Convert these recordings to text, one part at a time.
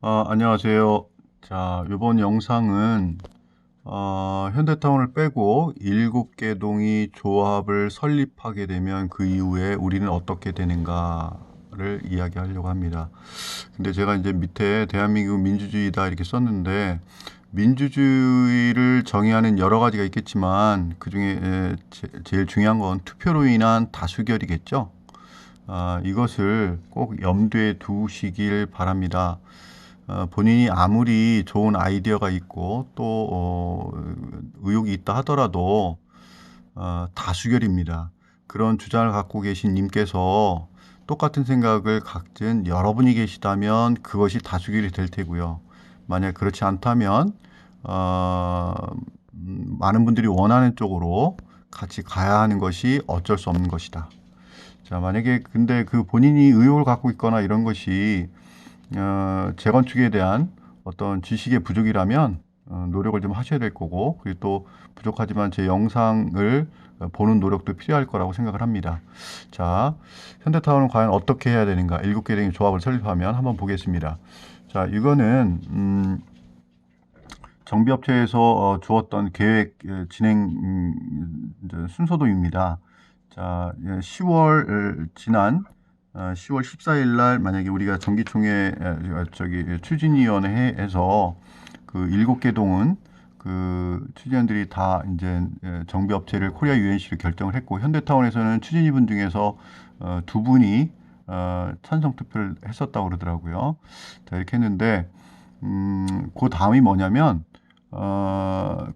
안녕하세요. 자, 이번 영상은 현대타운을 빼고 7개 동이 조합을 설립하게 되면 그 이후에 우리는 어떻게 되는가를 이야기하려고 합니다. 근데 제가 이제 밑에 대한민국 민주주의다 이렇게 썼는데, 민주주의를 정의하는 여러 가지가 있겠지만 그중에 제일 중요한 건 투표로 인한 다수결이겠죠. 이것을 꼭 염두에 두시길 바랍니다. 본인이 아무리 좋은 아이디어가 있고 또 의욕이 있다 하더라도 다수결입니다. 그런 주장을 갖고 계신 님께서 똑같은 생각을 갖진 여러분이 계시다면 그것이 다수결이 될 테고요. 만약 그렇지 않다면 어, 많은 분들이 원하는 쪽으로 같이 가야 하는 것이 어쩔 수 없는 것이다. 자, 만약에 근데 그 본인이 의욕을 갖고 있거나 이런 것이 재건축에 대한 어떤 지식의 부족이라면 노력을 좀 하셔야 될 거고, 그리고 또 부족하지만 제 영상을 보는 노력도 필요할 거라고 생각을 합니다. 자, 현대타운은 과연 어떻게 해야 되는가? 7개 의 조합을 설립하면 한번 보겠습니다. 자, 이거는 정비업체에서 주었던 계획 진행 순서도입니다. 자, 10월 지난 10월 14일 날 만약에 우리가 정기총회 추진위원회에서 그 7개 동은 그 추진위원들이 다 이제 정비업체를 코리아 UNC로 결정을 했고, 현대타운에서는 추진위분 중에서 두 분이 찬성 투표를 했었다고 그러더라고요. 자, 이렇게 했는데 그 다음이 뭐냐면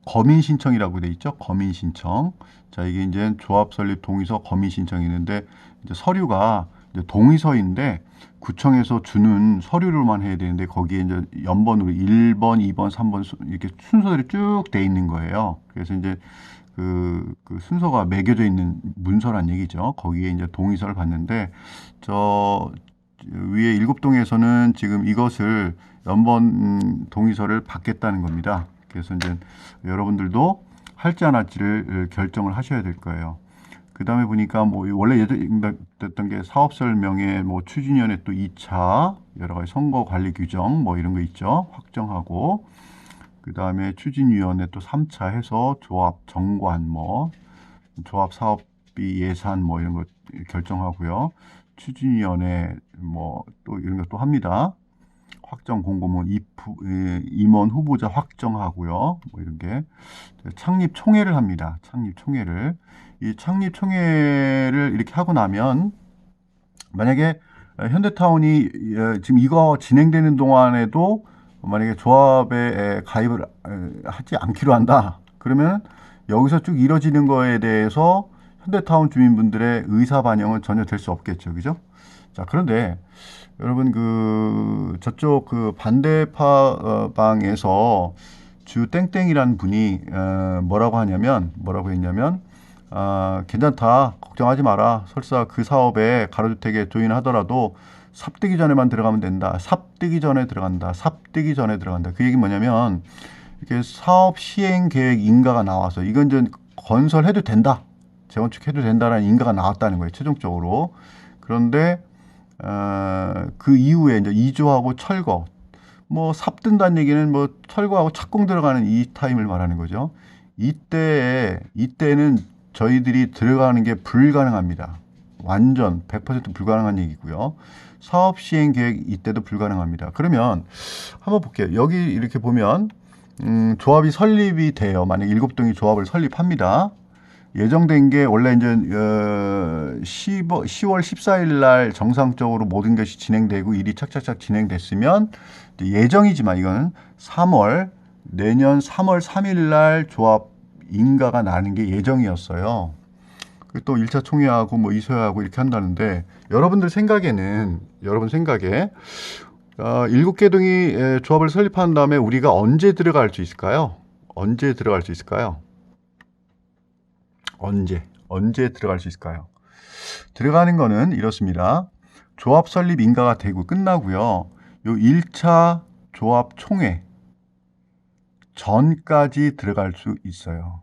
거민 신청이라고 돼 있죠. 거민 신청. 자, 이게 이제 조합 설립 동의서 거민 신청이 있는데, 이제 서류가 이제 동의서인데 구청에서 주는 서류로만 해야 되는데, 거기에 이제 연번으로 1번, 2번, 3번 이렇게 순서들이 쭉 돼 있는 거예요. 그래서 이제 그 순서가 매겨져 있는 문서란 얘기죠. 거기에 이제 동의서를 받는데, 저 위에 7동에서는 지금 이것을 연번 동의서를 받겠다는 겁니다. 그래서 이제 여러분들도 할지 안 할지를 결정을 하셔야 될 거예요. 그 다음에 보니까 뭐 원래 예정됐던 게 사업 설명회, 뭐 추진위원회 또 2차 여러 가지 선거 관리 규정 뭐 이런 거 있죠. 확정하고, 그 다음에 추진위원회 또 3차 해서 조합 정관 뭐 조합 사업비 예산 뭐 이런 거 결정하고요. 추진위원회 뭐 또 이런 것도 합니다. 확정 공고문 임원 후보자 확정하고요. 뭐 이런 게 창립 총회를 합니다. 창립 총회를. 이 창립 총회를 이렇게 하고 나면, 만약에 현대타운이 지금 이거 진행되는 동안에도 만약에 조합에 가입을 하지 않기로 한다. 그러면 여기서 쭉 이뤄지는 거에 대해서 현대타운 주민분들의 의사 반영은 전혀 될 수 없겠죠. 그죠? 자, 그런데 여러분 저쪽 그 반대파 방에서 주 땡땡이라는 분이 뭐라고 했냐면, 괜찮다, 걱정하지 마라, 설사 그 사업에 가로주택에 조인하더라도 삽 뜨기 전에만 들어가면 된다, 삽 뜨기 전에 들어간다, 삽 뜨기 전에 들어간다. 그 얘기 뭐냐면, 이렇게 사업 시행 계획 인가가 나와서 이건 좀 건설해도 된다, 재건축해도 된다라는 인가가 나왔다는 거예요, 최종적으로. 그런데 그 이후에 이제 이조하고 철거, 뭐 삽든다는 얘기는 뭐 철거하고 착공 들어가는 이 타임을 말하는 거죠. 이때는 저희들이 들어가는 게 불가능합니다. 완전 100% 불가능한 얘기고요. 사업 시행 계획 이때도 불가능합니다. 그러면 한번 볼게요. 여기 이렇게 보면 조합이 설립이 돼요. 만약 7동이 조합을 설립합니다. 예정된 게 원래 이제 10월 14일 날 정상적으로 모든 것이 진행되고 일이 착착착 진행됐으면, 예정이지만 이거는 내년 3월 3일 날 조합 인가가 나는 게 예정이었어요. 또 1차 총회하고 뭐 2소회하고 이렇게 한다는데, 여러분 생각에 7개 동이 조합을 설립한 다음에 우리가 언제 들어갈 수 있을까요? 언제 들어갈 수 있을까요? 언제 들어갈 수 있을까요? 들어가는 거는 이렇습니다. 조합 설립 인가가 되고 끝나고요. 요 1차 조합 총회 전까지 들어갈 수 있어요.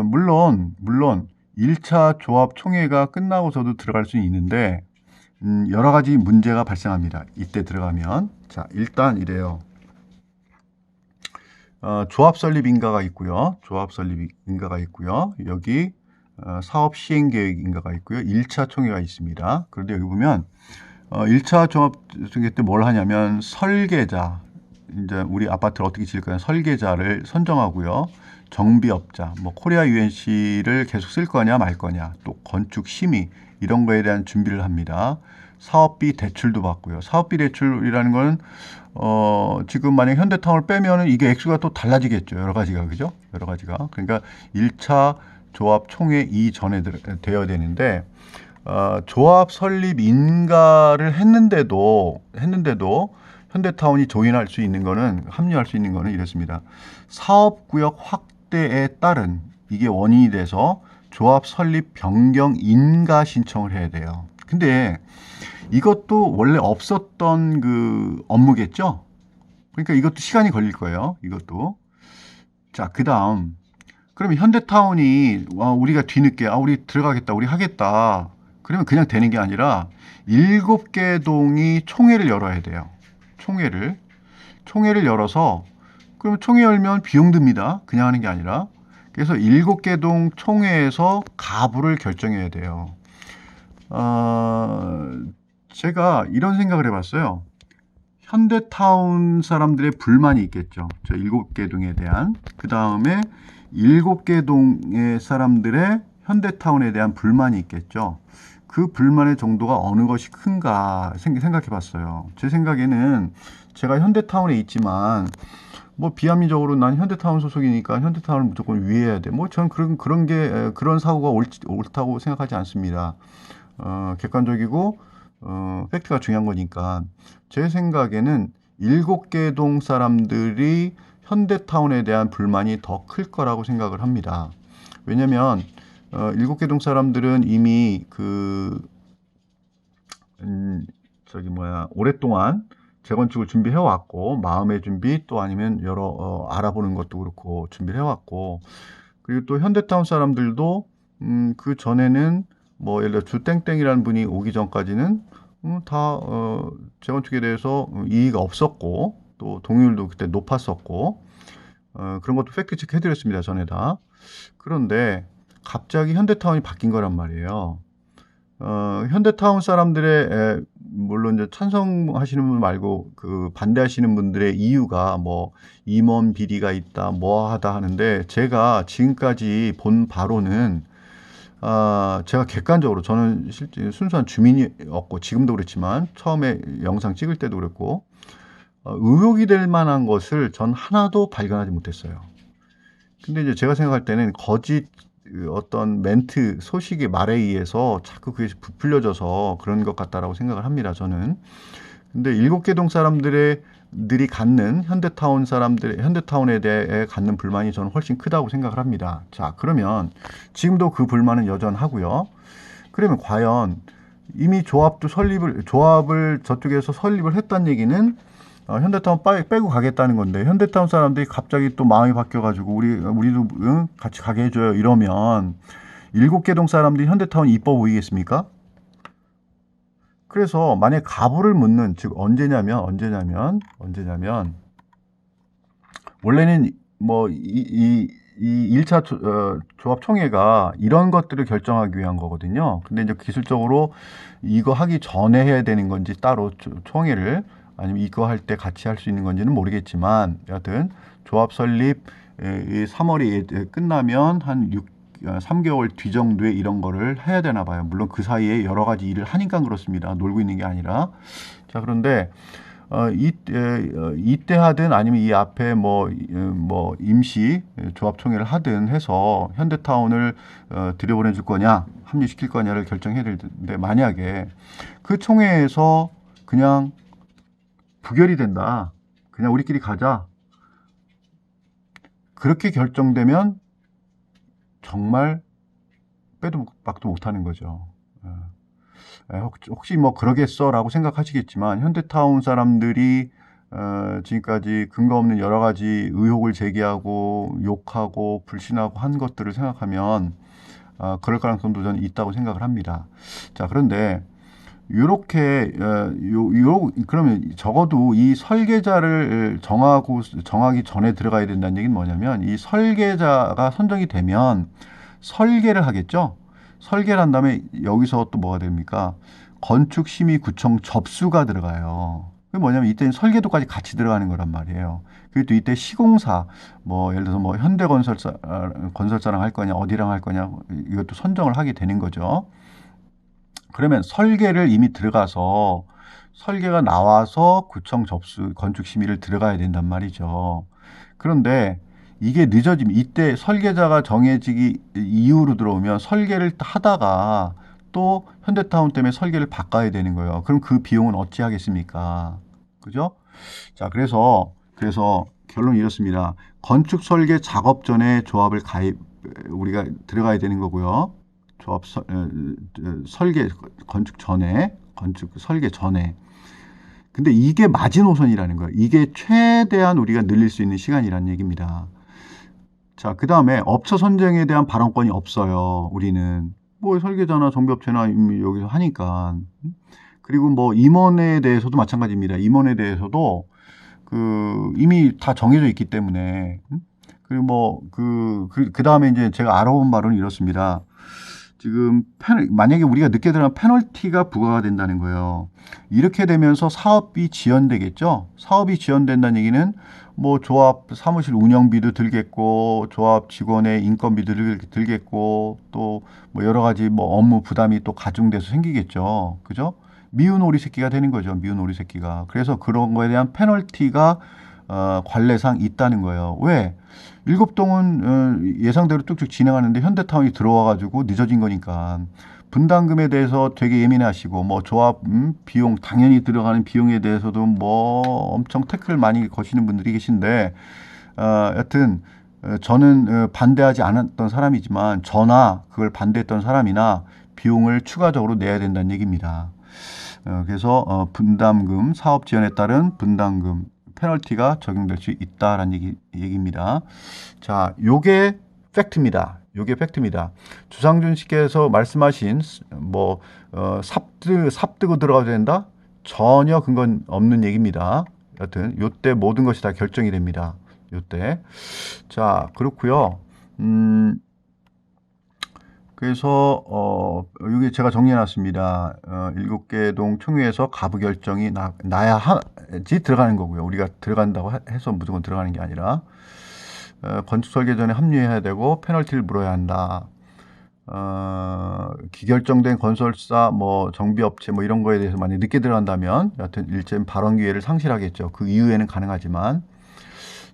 물론 1차 조합 총회가 끝나고서도 들어갈 수 있는데, 여러 가지 문제가 발생합니다. 이때 들어가면. 자, 일단 이래요. 조합 설립 인가가 있고요. 조합 설립 인가가 있고요. 여기 사업 시행 계획 인가가 있고요. 1차 총회가 있습니다. 그런데 여기 보면 1차 종합 총회 때 뭘 하냐면 설계자, 이제 우리 아파트를 어떻게 지을 거냐 설계자를 선정하고요. 정비업자, 뭐 코리아 UNC를 계속 쓸 거냐 말 거냐, 또 건축 심의 이런 거에 대한 준비를 합니다. 사업비 대출도 받고요. 사업비 대출이라는 건 지금 만약 현대타운을 빼면은 이게 액수가 또 달라지겠죠. 여러 가지가 그죠? 여러 가지가. 그러니까 1차 조합 총회 이전에 되어야 되는데 조합 설립 인가를 했는데도 현대타운이 조인할 수 있는 거는 합류할 수 있는 거는 이렇습니다. 사업구역 확대에 따른 이게 원인이 돼서 조합 설립 변경 인가 신청을 해야 돼요. 근데 이것도 원래 없었던 그 업무겠죠? 그러니까 이것도 시간이 걸릴 거예요. 이것도. 자, 그 다음. 그러면 현대타운이 우리가 뒤늦게 우리 들어가겠다, 우리 하겠다. 그러면 그냥 되는 게 아니라 7개 동이 총회를 열어야 돼요. 총회를 열어서 그러면 총회 열면 비용 듭니다. 그냥 하는 게 아니라. 그래서 7개 동 총회에서 가부를 결정해야 돼요. 제가 이런 생각을 해봤어요. 현대타운 사람들의 불만이 있겠죠. 저 7개 동에 대한. 그 다음에 7개 동의 사람들의 현대타운에 대한 불만이 있겠죠. 그 불만의 정도가 어느 것이 큰가 생각해 봤어요. 제 생각에는 제가 현대타운에 있지만 뭐 비합리적으로 난 현대타운 소속이니까 현대타운을 무조건 위해야 돼. 뭐 저는 그런 사고가 옳다고 생각하지 않습니다. 객관적이고 팩트가 중요한 거니까. 제 생각에는 7개 동 사람들이 현대타운에 대한 불만이 더 클 거라고 생각을 합니다. 왜냐면 7개 동 사람들은 이미 오랫동안 재건축을 준비해 왔고, 마음의 준비 또 아니면 여러 알아보는 것도 그렇고 준비를 해 왔고, 그리고 또 현대타운 사람들도 그 전에는 뭐 예를 들어 주땡땡이라는 분이 오기 전까지는 다 재건축에 대해서 이의가 없었고, 또 동의율도 그때 높았었고, 그런 것도 팩트 체크 해드렸습니다. 전에 다. 그런데 갑자기 현대타운이 바뀐 거란 말이에요. 현대타운 사람들의 물론 이제 찬성하시는 분 말고 그 반대하시는 분들의 이유가 뭐 임원 비리가 있다 뭐 하다 하는데, 제가 지금까지 본 바로는 제가 객관적으로, 저는 실제 순수한 주민이었고 지금도 그렇지만 처음에 영상 찍을 때도 그랬고 의혹이 될 만한 것을 전 하나도 발견하지 못했어요. 근데 이제 제가 생각할 때는 거짓 어떤 멘트, 소식의 말에 의해서 자꾸 그게 부풀려져서 그런 것 같다라고 생각을 합니다, 저는. 근데 7개 동 사람들이 갖는 현대타운에 대해 갖는 불만이 저는 훨씬 크다고 생각을 합니다. 자, 그러면 지금도 그 불만은 여전하고요. 그러면 과연 이미 조합을 저쪽에서 설립을 했다는 얘기는 현대타운 빼고 가겠다는 건데, 현대타운 사람들이 갑자기 또 마음이 바뀌어가지고 우리도 같이 가게 해줘요 이러면 7개 동 사람들이 현대타운이 이뻐 보이겠습니까? 그래서 만약 가부를 묻는, 즉 언제냐면 원래는 뭐 이 1차 조합 총회가 이런 것들을 결정하기 위한 거거든요. 근데 이제 기술적으로 이거 하기 전에 해야 되는 건지 따로 총회를, 아니면 이거 할 때 같이 할 수 있는 건지는 모르겠지만, 여하튼 조합 설립 3월이 끝나면 한 3개월 뒤 정도에 이런 거를 해야 되나 봐요. 물론 그 사이에 여러 가지 일을 하니까 그렇습니다. 놀고 있는 게 아니라. 자, 그런데 이때 하든 아니면 이 앞에 뭐 임시 조합총회를 하든 해서 현대타운을 들여보내줄 거냐 합류시킬 거냐를 결정해야 될 텐데, 만약에 그 총회에서 그냥 부결이 된다, 그냥 우리끼리 가자, 그렇게 결정되면 정말 빼도 박도 못하는 거죠. 혹시 뭐 그러겠어 라고 생각하시겠지만, 현대타운 사람들이 지금까지 근거 없는 여러 가지 의혹을 제기하고 욕하고 불신하고 한 것들을 생각하면 그럴 가능성도 저는 있다고 생각을 합니다. 자, 그런데 요렇게 그러면 적어도 이 설계자를 정하기 전에 들어가야 된다는 얘기는 뭐냐면, 이 설계자가 선정이 되면 설계를 하겠죠. 설계를 한 다음에 여기서 또 뭐가 됩니까? 건축심의구청 접수가 들어가요. 그게 뭐냐면 이때는 설계도까지 같이 들어가는 거란 말이에요. 그리고 또 이때 시공사, 뭐 예를 들어서 뭐 현대건설사랑 할 거냐, 어디랑 할 거냐, 이것도 선정을 하게 되는 거죠. 그러면 설계를 이미 들어가서 설계가 나와서 구청 접수, 건축 심의를 들어가야 된단 말이죠. 그런데 이게 늦어지면, 이때 설계자가 정해지기 이후로 들어오면 설계를 하다가 또 현대타운 때문에 설계를 바꿔야 되는 거예요. 그럼 그 비용은 어찌 하겠습니까? 그죠? 자, 그래서 결론이 이렇습니다. 건축 설계 작업 전에 조합을 우리가 들어가야 되는 거고요. 설계, 건축 설계 전에. 근데 이게 마지노선이라는 거예요. 이게 최대한 우리가 늘릴 수 있는 시간이라는 얘기입니다. 자, 그 다음에 업체 선정에 대한 발언권이 없어요. 우리는. 뭐 설계자나 정비업체나 이미 여기서 하니까. 그리고 뭐 임원에 대해서도 마찬가지입니다. 임원에 대해서도 이미 다 정해져 있기 때문에. 그리고 뭐 그 다음에 이제 제가 알아본 바로는 이렇습니다. 지금 만약에 우리가 늦게 들어가면 페널티가 부과가 된다는 거예요. 이렇게 되면서 사업비 지연되겠죠. 사업이 지연된다는 얘기는 뭐 조합 사무실 운영비도 들겠고, 조합 직원의 인건비도 들겠고, 또 뭐 여러 가지 뭐 업무 부담이 또 가중돼서 생기겠죠. 그죠? 미운 오리 새끼가 되는 거죠. 미운 오리 새끼가. 그래서 그런 거에 대한 페널티가 관례상 있다는 거예요. 왜? 7동은 예상대로 쭉쭉 진행하는데 현대타운이 들어와가지고 늦어진 거니까. 분담금에 대해서 되게 예민하시고, 뭐 조합 비용, 당연히 들어가는 비용에 대해서도 뭐 엄청 태클 많이 거시는 분들이 계신데, 여튼 저는 반대하지 않았던 사람이지만, 저나 그걸 반대했던 사람이나 비용을 추가적으로 내야 된다는 얘기입니다. 그래서 분담금, 사업 지연에 따른 분담금, 페널티가 적용될 수 있다라는 얘기입니다. 자, 요게 팩트입니다. 요게 팩트입니다. 주상준 씨께서 말씀하신 뭐 삽뜨고 들어가야 된다? 전혀 근거는 없는 얘기입니다. 여튼 요때 모든 것이 다 결정이 됩니다. 요때. 자, 그렇고요. 그래서 여기 제가 정리해놨습니다. 7개 동 총회에서 가부 결정이 나야 하지 들어가는 거고요. 우리가 들어간다고 해서 무조건 들어가는 게 아니라, 건축 설계 전에 합류해야 되고 페널티를 물어야 한다. 기결정된 건설사, 뭐 정비업체 뭐 이런 거에 대해서 만약 늦게 들어간다면 여하튼 일제히 발언 기회를 상실하겠죠. 그 이후에는 가능하지만.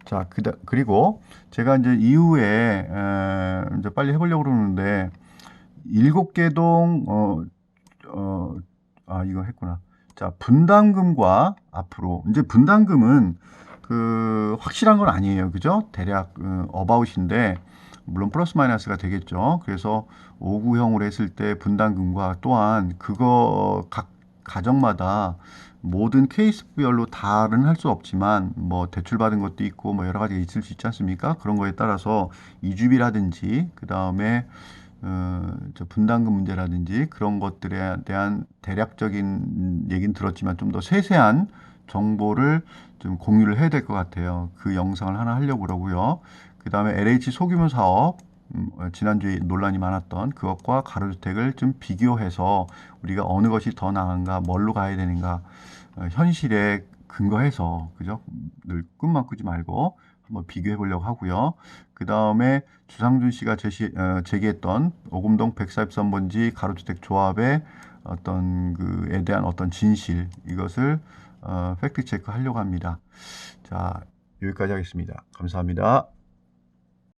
자, 그리고 제가 이제 이후에 이제 빨리 해보려고 그러는데, 7개 동 이거 했구나. 자, 분담금과 앞으로 이제 분담금은 확실한 건 아니에요. 그죠? 대략 어바웃인데 물론 플러스 마이너스가 되겠죠. 그래서 5구형으로 했을 때 분담금과, 또한 그거 각 가정마다 모든 케이스별로 다른 할 수 없지만 뭐 대출 받은 것도 있고 뭐 여러 가지가 있을 수 있지 않습니까? 그런 거에 따라서 이주비라든지 그 다음에 분담금 문제라든지 그런 것들에 대한 대략적인 얘기는 들었지만 좀 더 세세한 정보를 좀 공유를 해야 될 것 같아요. 그 영상을 하나 하려고 그러고요. 그 다음에 LH 소규모 사업, 지난주에 논란이 많았던 그것과 가로주택을 좀 비교해서 우리가 어느 것이 더 나은가, 뭘로 가야 되는가, 현실에 근거해서, 그죠? 늘 꿈만 꾸지 말고 한번 비교해 보려고 하고요. 그 다음에 주상준 씨가 제기했던 오금동 143번지 가로주택 조합의 어떤 그에 대한 어떤 진실, 이것을 팩트 체크 하려고 합니다. 자, 여기까지 하겠습니다. 감사합니다.